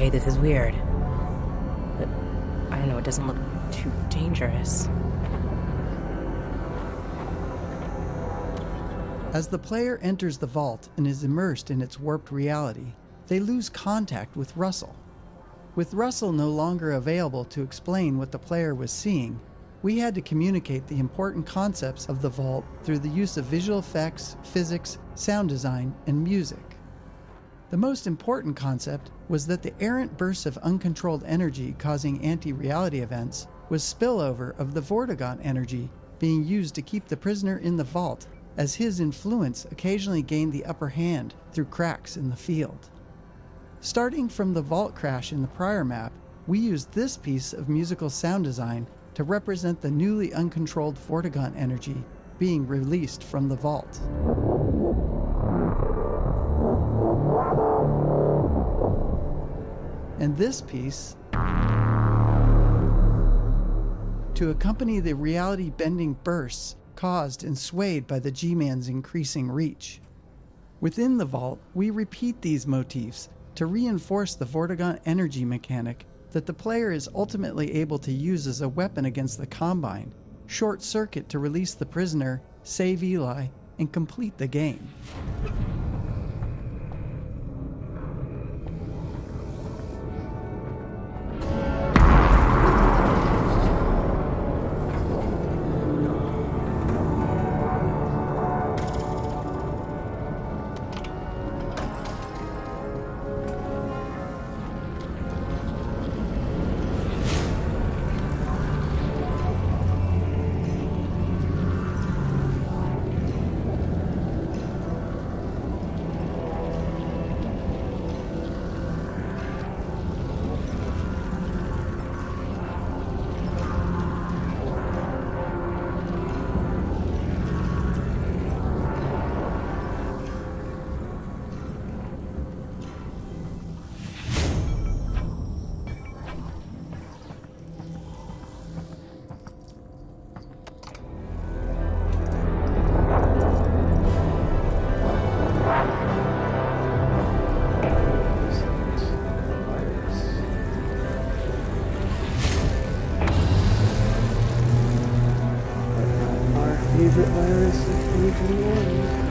Okay, this is weird. But, I don't know, it doesn't look too dangerous. As the player enters the vault and is immersed in its warped reality, they lose contact with Russell. With Russell no longer available to explain what the player was seeing, we had to communicate the important concepts of the vault through the use of visual effects, physics, sound design, and music. The most important concept was that the errant bursts of uncontrolled energy causing anti-reality events was spillover of the Vortigaunt energy being used to keep the prisoner in the vault, as his influence occasionally gained the upper hand through cracks in the field. Starting from the vault crash in the prior map, we used this piece of musical sound design to represent the newly uncontrolled Vortigaunt energy being released from the vault. And this piece to accompany the reality-bending bursts caused and swayed by the G-Man's increasing reach. Within the vault, we repeat these motifs to reinforce the Vortigaunt energy mechanic that the player is ultimately able to use as a weapon against the Combine, short circuit to release the prisoner, save Eli, and complete the game. Favorite virus of 2021.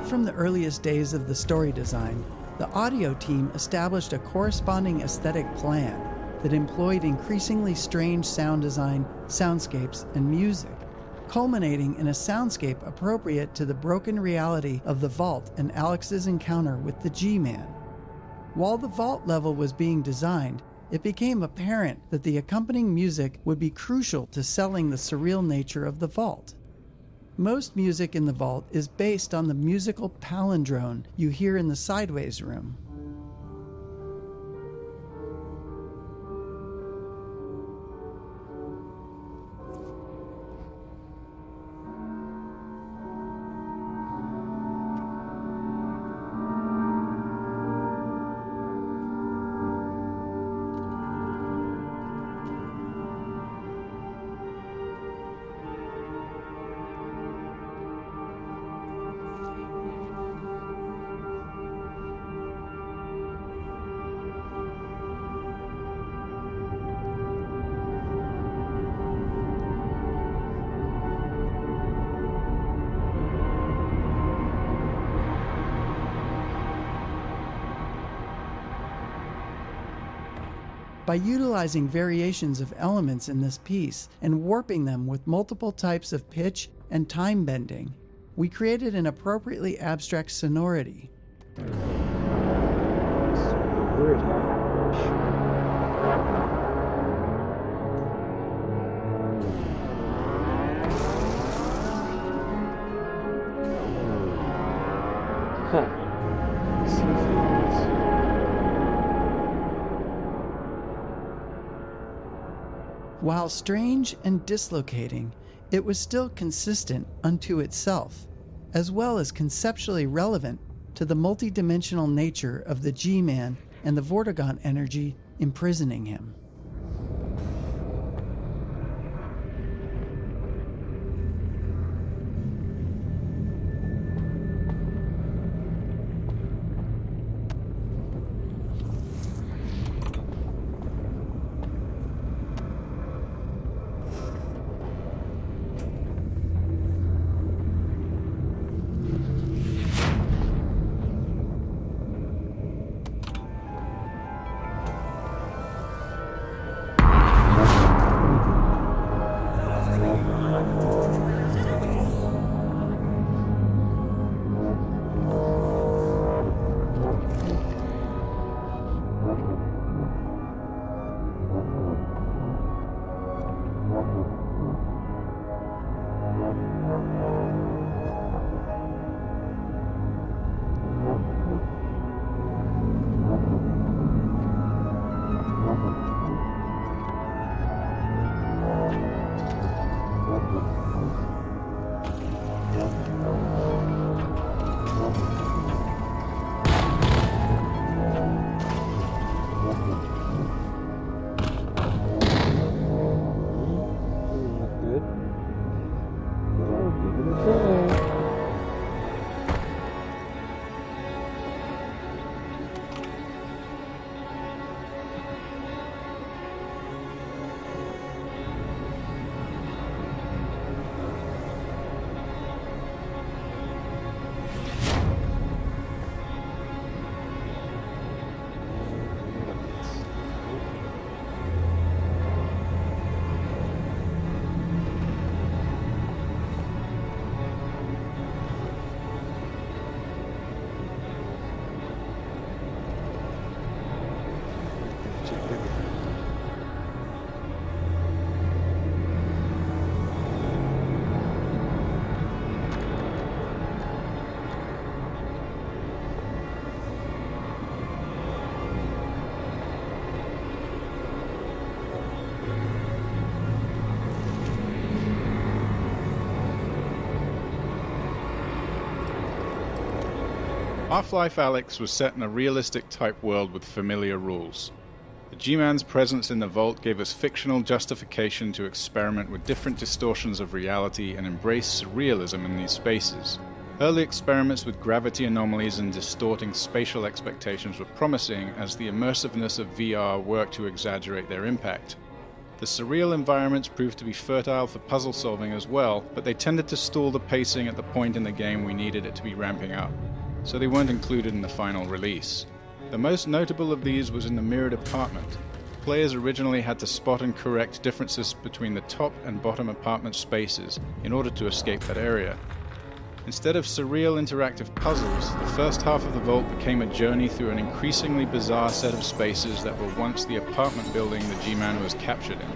from the earliest days of the story design, the audio team established a corresponding aesthetic plan that employed increasingly strange sound design, soundscapes, and music, culminating in a soundscape appropriate to the broken reality of the vault and Alex's encounter with the G-Man. While the vault level was being designed, it became apparent that the accompanying music would be crucial to selling the surreal nature of the vault. Most music in the vault is based on the musical palindrome you hear in the Sideways room. By utilizing variations of elements in this piece and warping them with multiple types of pitch and time bending, we created an appropriately abstract sonority. While strange and dislocating, it was still consistent unto itself, as well as conceptually relevant to the multidimensional nature of the G-Man and the Vortigaunt energy imprisoning him. Half-Life Alyx was set in a realistic type world with familiar rules. The G-Man's presence in the vault gave us fictional justification to experiment with different distortions of reality and embrace surrealism in these spaces. Early experiments with gravity anomalies and distorting spatial expectations were promising as the immersiveness of VR worked to exaggerate their impact. The surreal environments proved to be fertile for puzzle solving as well, but they tended to stall the pacing at the point in the game we needed it to be ramping up, so they weren't included in the final release. The most notable of these was in the mirrored apartment. Players originally had to spot and correct differences between the top and bottom apartment spaces in order to escape that area. Instead of surreal interactive puzzles, the first half of the vault became a journey through an increasingly bizarre set of spaces that were once the apartment building the G-Man was captured in.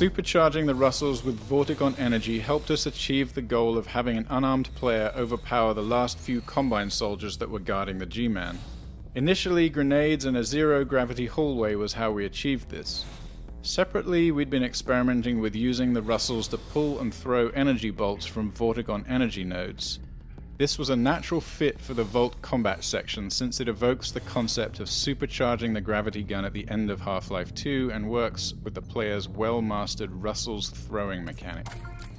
Supercharging the Russells with Vortigaunt energy helped us achieve the goal of having an unarmed player overpower the last few Combine soldiers that were guarding the G-Man. Initially, grenades and a zero-gravity hallway was how we achieved this. Separately, we'd been experimenting with using the Russells to pull and throw energy bolts from Vortigaunt energy nodes. This was a natural fit for the Vault combat section since it evokes the concept of supercharging the gravity gun at the end of Half-Life 2 and works with the player's well-mastered Russells throwing mechanic.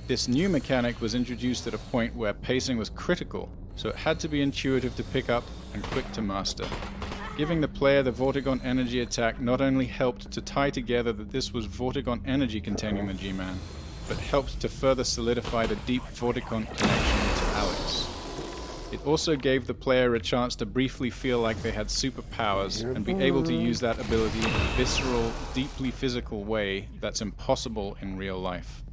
This new mechanic was introduced at a point where pacing was critical, so it had to be intuitive to pick up and quick to master. Giving the player the Vortigaunt energy attack not only helped to tie together that this was Vortigaunt energy containing the G-Man, but helped to further solidify the deep Vortigaunt connection to Alex. It also gave the player a chance to briefly feel like they had superpowers and be able to use that ability in a visceral, deeply physical way that's impossible in real life.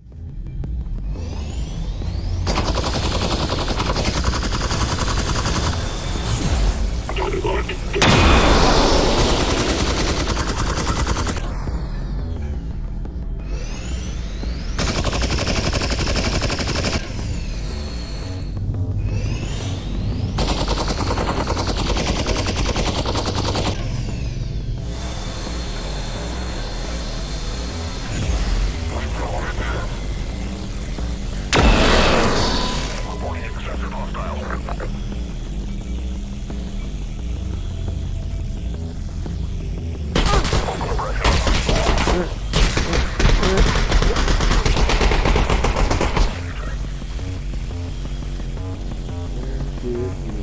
do it.